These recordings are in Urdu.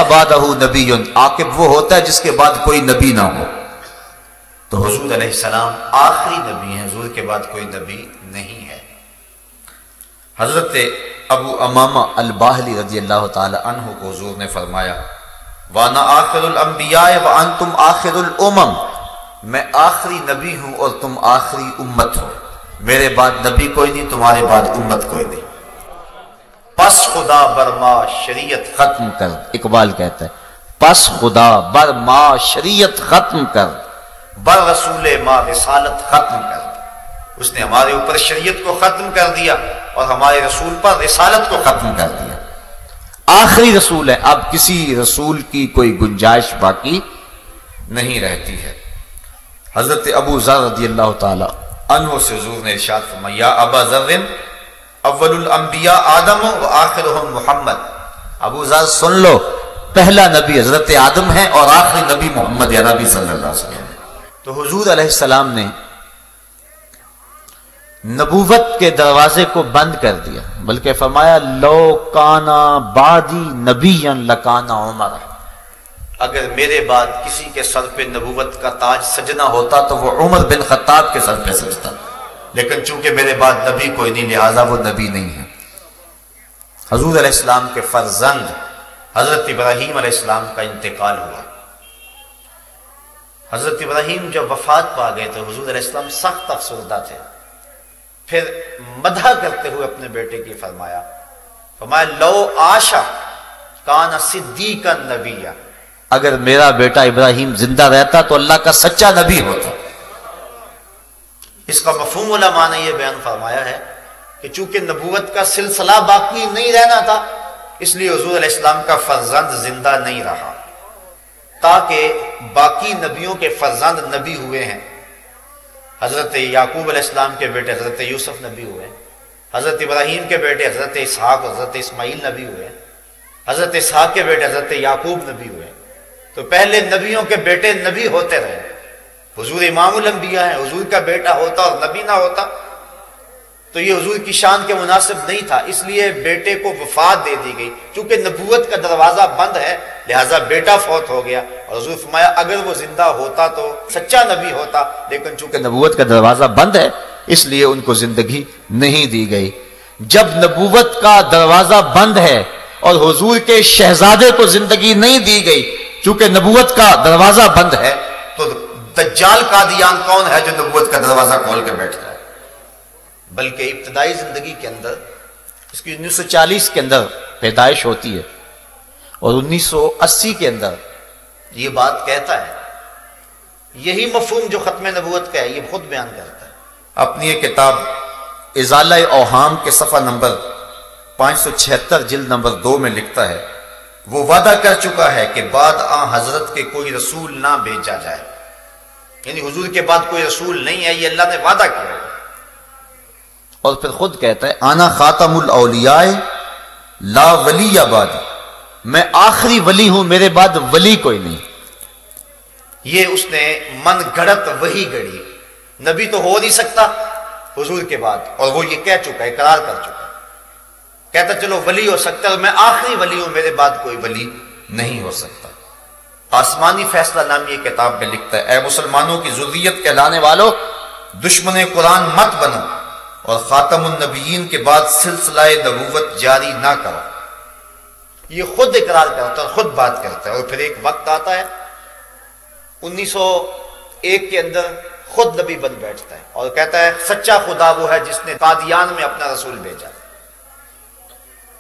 بعدہ نبی، عاقب وہ ہوتا ہے جس کے بعد کوئی نبی نہ ہو۔ تو حضور علیہ السلام آخری نبی ہیں، حضور کے بعد کوئی نبی نہیں ہے۔ حضرت ابو امامہ الباہلی رضی اللہ تعالی عنہ کو حضور نے فرمایا وَأَنَا آخِرُ الْأَنْبِيَاءِ وَأَنْتُمْ آخِرُ الْأُمَمِ، میں آخری نبی ہوں اور تم آخری امت ہو، میرے بعد نبی کوئی نہیں، تمہارے بعد امت کوئی نہیں۔ پس خدا برما شریعت ختم کر، اقبال کہتا ہے پس خدا برما شریعت ختم کر، بر رسول ما رسالت ختم کر، اس نے ہمارے اوپر شریعت کو ختم کر دیا اور ہمارے رسول پر رسالت کو ختم کر دیا۔ آخری رسول ہے، اب کسی رسول کی کوئی گنجائش باقی نہیں رہتی ہے۔ حضرت ابو ذر رضی اللہ تعالی عنہ سے حضور نے ارشاد فرمایا یا ابا ذر اول الانبیاء آدم و آخرهم محمد، ابو ذر سن لو، پہلا نبی حضرت آدم ہے اور آخری نبی محمد عربی صلی اللہ علیہ وسلم۔ تو حضور علیہ السلام نے نبوت کے دروازے کو بند کر دیا، بلکہ فرمایا لو کانا بعدی نبیا لکانا عمر، اگر میرے بعد کسی کے سر پہ نبوت کا تاج سجنا ہوتا تو وہ عمر بن خطاب کے سر پہ سجتا، لیکن چونکہ میرے بعد نبی کوئی نہیں لہذا وہ نبی نہیں ہے۔ حضور علیہ السلام کے فرزند حضرت ابراہیم علیہ السلام کا انتقال ہوا۔ حضرت ابراہیم جب وفات پا گئے تو حضور علیہ السلام سخت افسردہ تھے، پھر مدح کرتے ہوئے اپنے بیٹے کی فرمایا لو آشا کان صدیقا نبیا، اگر میرا بیٹا ابراہیم زندہ رہتا تو اللہ کا سچا نبی ہوتا۔ اس کا مفہوم علماء نے یہ بیان فرمایا ہے کہ چونکہ نبوت کا سلسلہ باقی نہیں رہنا تھا اس لیے حضور علیہ السلام کا فرزند زندہ نہیں رہا، تاکہ باقی نبیوں کے فرزند نبی ہوئے ہیں۔ حضرت یعقوب علیہ السلام کے بیٹے حضرت یوسف نبی ہوئے، حضرت ابراہیم کے بیٹے حضرت اسحاق حضرت اسماعیل نبی ہوئے، حضرت اسحاق کے بیٹے حضرت یعقوب نبی ہوئے۔ تو پہلے نبیوں کے بیٹے نبی ہوتے رہے۔ حضور امام الانبیاء ہیں، حضور کا بیٹا ہوتا اور نبی نہ ہوتا تو یہ حضور کی شان کے مناسب نہیں تھا، اس لیے بیٹے کو وفات دے دی گئی۔ چونکہ نبوت کا دروازہ بند ہے لہٰذا بیٹا فوت ہو گیا، اور حضور فرمایا اگر وہ زندہ ہوتا تو سچا نبی ہوتا، لیکن چونکہ نبوت کا دروازہ بند ہے اس لیے ان کو زندگی نہیں دی گئی۔ جب نبوت کا دروازہ بند ہے اور حضور کے شہزادے کو زندگی نہیں دی گئی چونکہ نبوت کا دروازہ بند ہے، تو دجال قادیان کون ہے جو نبوت کا دروازہ کھول کے بیٹھتا ہے؟ بلکہ ابتدائی زندگی کے اندر اس کی 1940 کے اندر پیدائش ہوتی ہے اور 1980 کے اندر یہ بات کہتا ہے۔ یہی مفہوم جو ختم نبوت کا ہے یہ خود بیان کرتا ہے اپنی یہ کتاب ازالہ اوہام کے صفحہ نمبر 576 جلد نمبر 2 میں لکھتا ہے وہ وعدہ کر چکا ہے کہ بعد آن حضرت کے کوئی رسول نہ بھیجا جائے، یعنی حضور کے بعد کوئی رسول نہیں ہے، یہ اللہ نے وعدہ کیا ہے۔ اور پھر خود کہتا ہے آنا خاتم الاولیاء لا ولی بعد، میں آخری ولی ہوں، میرے بعد ولی کوئی نہیں۔ یہ اس نے من گھڑت وہی گڑی، نبی تو ہو نہیں سکتا حضور کے بعد، اور وہ یہ کہہ چکا ہے، اقرار کر چکا ہے، کہتا چلو ولی ہو سکتا ہے اور میں آخری ولی ہوں، میرے بعد کوئی ولی نہیں ہو سکتا۔ آسمانی فیصلہ نامی یہ کتاب میں لکھتا ہے اے مسلمانوں کی ذریت کہلانے والو، دشمن قرآن مت بنو اور خاتم النبیین کے بعد سلسلہ نبوت جاری نہ کرو۔ یہ خود اقرار کرتا ہے، خود بات کرتا ہے، اور پھر ایک وقت آتا ہے 1901 کے اندر خود نبی بن بیٹھتا ہے اور کہتا ہے سچا خدا وہ ہے جس نے قادیان میں اپنا رسول بھیجا۔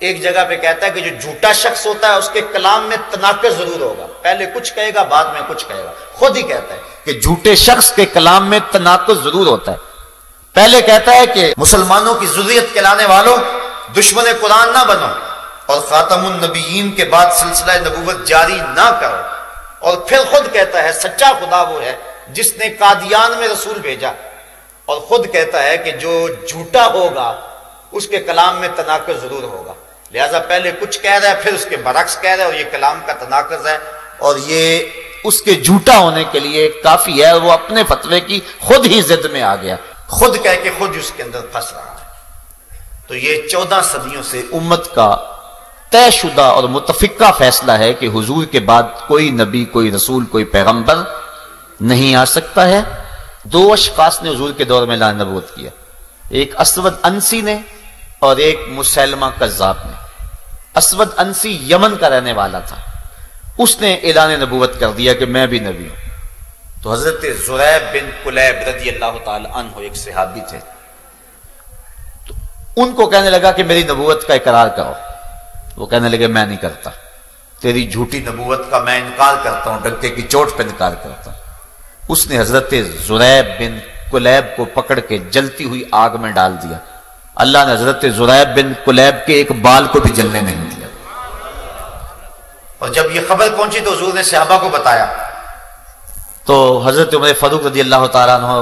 ایک جگہ پہ کہتا ہے کہ جو جھوٹا شخص ہوتا ہے اس کے کلام میں تناقض ضرور ہوگا، پہلے کچھ کہے گا بعد میں کچھ کہے گا۔ خود ہی کہتا ہے کہ جھوٹے شخص کے کلام میں تناقض ضرور ہوتا ہے، پہلے کہتا ہے کہ مسلمانوں کی ذریت کہلانے والوں دشمن قرآن نہ بنو اور خاتم النبیین کے بعد سلسلہ نبوت جاری نہ کرو، اور پھر خود کہتا ہے سچا خدا وہ ہے جس نے قادیان میں رسول بھیجا، اور خود کہتا ہے کہ جو جھوٹا ہوگا اس کے کلام میں تناقض ضرور ہوگا، لہذا پہلے کچھ کہہ رہا ہے پھر اس کے برعکس کہہ رہا ہے، اور یہ کلام کا تناقض ہے اور یہ اس کے جھوٹا ہونے کے لیے کافی ہے، وہ اپنے فتوے کی خود ہی ضد میں آ گیا، خود کہہ کے خود اس کے اندر پھنس رہا ہے۔ تو یہ 14 صدیوں سے امت کا طے شدہ اور متفقہ فیصلہ ہے کہ حضور کے بعد کوئی نبی، کوئی رسول، کوئی پیغمبر نہیں آ سکتا ہے۔ دو اشخاص نے حضور کے دور میں اعلان نبوت کیا، ایک اسود انسی نے اور ایک مسیلمہ کذاب نے۔ اسود انسی یمن کا رہنے والا تھا، اس نے اعلان نبوت کر دیا کہ میں بھی نبی ہوں۔ تو حضرت زریب بن کلیب رضی اللہ تعالی عنہ ایک صحابی تھے، تو ان کو کہنے لگا کہ میری نبوت کا اقرار کرو۔ وہ کہنے لگے میں نہیں کرتا، تیری جھوٹی نبوت کا میں انکار کرتا ہوں، ڈنکے کی چوٹ پہ انکار کرتا ہوں۔ اس نے حضرت زریب بن کلیب کو پکڑ کے جلتی ہوئی آگ میں ڈال دیا۔ اللہ نے حضرت زریب بن کلیب کے ایک بال کو بھی جلنے نہیں دیا۔ اور جب یہ خبر پہنچی تو حضور نے صحابہ کو بتایا، تو حضرت عمر فاروق رضی اللہ تعالیٰ عنہ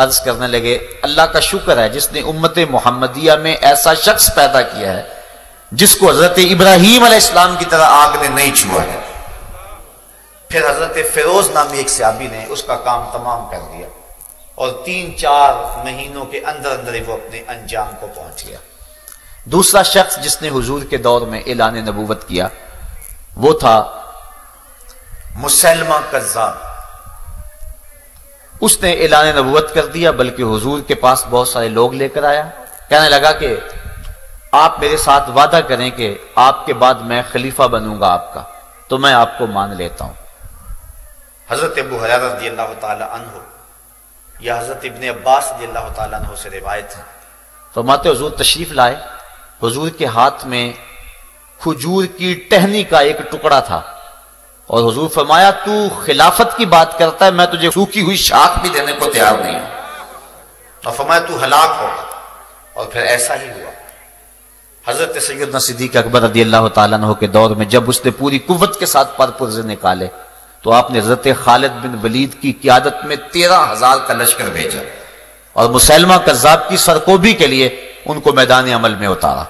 عرض کرنے لگے اللہ کا شکر ہے جس نے امت محمدیہ میں ایسا شخص پیدا کیا ہے جس کو حضرت ابراہیم علیہ السلام کی طرح آگ نے نہیں چھوا ہے۔ پھر حضرت فیروز نامی ایک صحابی نے اس کا کام تمام کر دیا اور 3-4 مہینوں کے اندر اندر ہی وہ اپنے انجام کو پہنچ گیا۔ دوسرا شخص جس نے حضور کے دور میں اعلان نبوت کیا وہ تھا مسیلمہ کذاب۔ اس نے اعلان نبوت کر دیا، بلکہ حضور کے پاس بہت سارے لوگ لے کر آیا، کہنے لگا کہ آپ میرے ساتھ وعدہ کریں کہ آپ کے بعد میں خلیفہ بنوں گا آپ کا، تو میں آپ کو مان لیتا ہوں۔ حضرت ابو ہریرہ رضی اللہ تعالی عنہ یا حضرت ابن عباس رضی اللہ تعالی عنہ سے روایت ہے، فرماتے حضور تشریف لائے، حضور کے ہاتھ میں کھجور کی ٹہنی کا ایک ٹکڑا تھا، اور حضور فرمایا تو خلافت کی بات کرتا ہے، میں تجھے سوکھی ہوئی شاخ بھی دینے کو تیار نہیں ہوں، اور فرمایا تو ہلاک ہوگا، اور پھر ایسا ہی ہوا۔ حضرت سیدنا صدیق اکبر رضی اللہ تعالیٰ عنہ کے دور میں جب اس نے پوری قوت کے ساتھ پر پرزے نکالے تو آپ نے حضرت خالد بن ولید کی قیادت میں 13,000 کا لشکر بھیجا اور مسیلمہ کذاب کی سرکوبی کے لیے ان کو میدان عمل میں اتارا،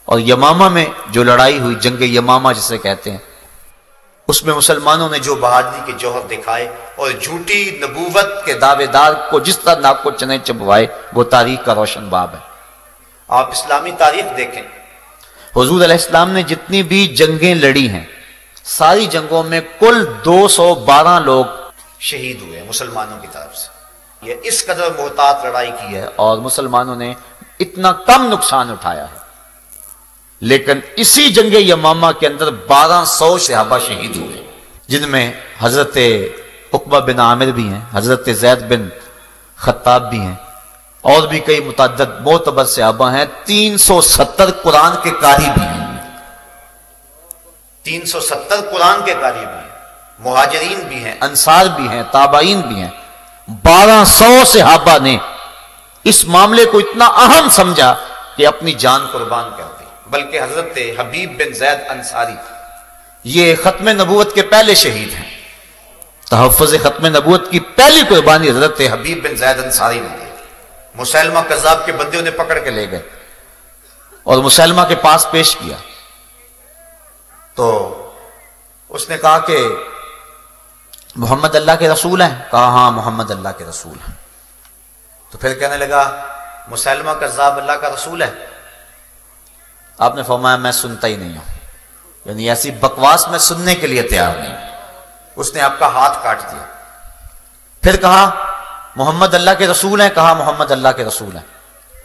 اور یمامہ میں جو لڑائی ہوئی، جنگ یمامہ جسے کہتے ہیں، اس میں مسلمانوں نے جو بہادری کے جوہر دکھائے اور جھوٹی نبوت کے دعوے دار کو جس طرح ناک کو چنے چبوائے، وہ تاریخ کا روشن باب ہے۔ آپ اسلامی تاریخ دیکھیں، حضور علیہ السلام نے جتنی بھی جنگیں لڑی ہیں ساری جنگوں میں کل 212 لوگ شہید ہوئے مسلمانوں کی طرف سے۔ یہ اس قدر محتاط لڑائی کی ہے اور مسلمانوں نے اتنا کم نقصان اٹھایا ہے، لیکن اسی جنگ یمامہ کے اندر 1200 صحابہ شہید ہوئے، جن میں حضرت عقبہ بن عامر بھی ہیں، حضرت زید بن خطاب بھی ہیں، اور بھی کئی متعدد معتبر صحابہ ہیں۔ 370 قرآن کے قاری بھی ہیں، 370 قرآن کے قاری بھی ہیں، مہاجرین بھی ہیں، انصار بھی ہیں، تابعین بھی ہیں۔ 1200 صحابہ نے اس معاملے کو اتنا اہم سمجھا کہ اپنی جان قربان کر دی، بلکہ حضرت حبیب بن زید انصاری یہ ختم نبوت کے پہلے شہید ہیں۔ تحفظ ختم نبوت کی پہلی قربانی حضرت حبیب بن زید انصاری نے دی۔ مسیلمہ کذاب کے بندے انہیں پکڑ کے لے گئے اور مسیلمہ کے پاس پیش کیا، تو اس نے کہا کہ محمد اللہ کے رسول ہیں؟ کہا ہاں محمد اللہ کے رسول ہیں۔ تو پھر کہنے لگا مسیلمہ کذاب اللہ کا رسول ہے؟ آپ نے فرمایا میں سنتا ہی نہیں ہوں، یعنی ایسی بکواس میں سننے کے لیے تیار نہیں۔ اس نے آپ کا ہاتھ کاٹ دیا۔ پھر کہا محمد اللہ کے رسول ہیں؟ کہا محمد اللہ کے رسول ہیں۔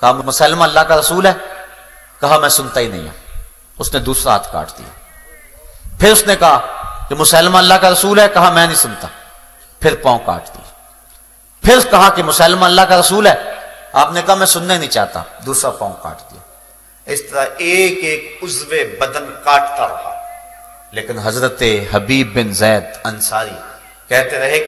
کہا مسیلمہ اللہ کا رسول ہے؟ کہا میں سنتا ہی نہیں ہوں۔ اس نے دوسرا ہاتھ کاٹ دیا۔ پھر اس نے کہا کہ مسیلمہ اللہ کا رسول ہے؟ کہا میں نہیں سنتا۔ پھر پاؤں کاٹ دی۔ پھر کہا کہ مسیلمہ اللہ کا رسول ہے؟ آپ نے کہا میں سننا نہیں چاہتا۔ دوسرا پاؤں کاٹ دیا۔ اس طرح ایک ایک عضو بدن کاٹتا رہا، لیکن حضرت حبیب بن زید انصاری کہتے رہے